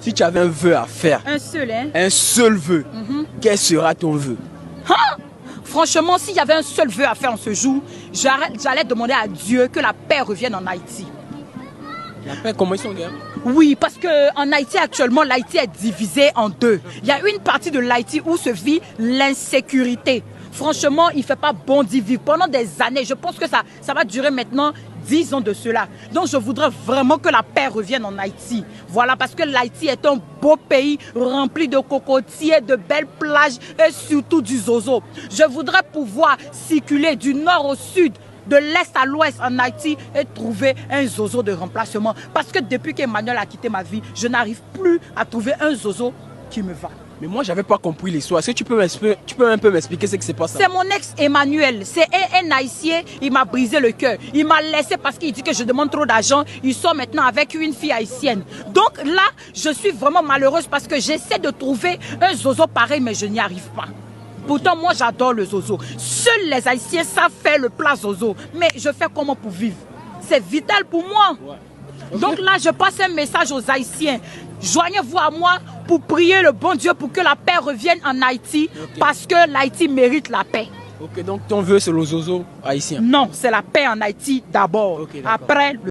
Si tu avais un vœu à faire, Un seul, hein? un seul vœu, quel sera ton vœu? Hein? Franchement, s'il y avait un seul vœu à faire en ce jour, j'allais demander à Dieu que la paix revienne en Haïti. La paix, comment ils sont, gars? Oui, parce qu'en Haïti, actuellement, l'Haïti est divisée en deux. Il y a une partie de l'Haïti où se vit l'insécurité. Franchement, il ne fait pas bon d'y vivre pendant des années. Je pense que ça va durer maintenant 10 ans de cela. Donc, je voudrais vraiment que la paix revienne en Haïti. Voilà, parce que l'Haïti est un beau pays rempli de cocotiers, de belles plages et surtout du zozo. Je voudrais pouvoir circuler du nord au sud, de l'est à l'ouest en Haïti et trouver un zozo de remplacement. Parce que depuis qu'Emmanuel a quitté ma vie, je n'arrive plus à trouver un zozo qui me va. Mais moi, j'avais pas compris l'histoire. Est-ce que tu peux un peu m'expliquer ce qui s'est passé? C'est mon ex Emmanuel. C'est un Haïtien. Il m'a brisé le cœur. Il m'a laissé parce qu'il dit que je demande trop d'argent. Il sort maintenant avec une fille haïtienne. Donc là, je suis vraiment malheureuse parce que j'essaie de trouver un zozo pareil, mais je n'y arrive pas. Pourtant, moi, j'adore le zozo. Seuls les Haïtiens savent faire le plat zozo. Mais je fais comment pour vivre? C'est vital pour moi. Ouais. Okay. Donc là, je passe un message aux Haïtiens. Joignez-vous à moi pour prier le bon Dieu pour que la paix revienne en Haïti, parce que l'Haïti mérite la paix. Ok, donc ton vœu, c'est le zozo haïtien? Non, c'est la paix en Haïti d'abord. Okay, après,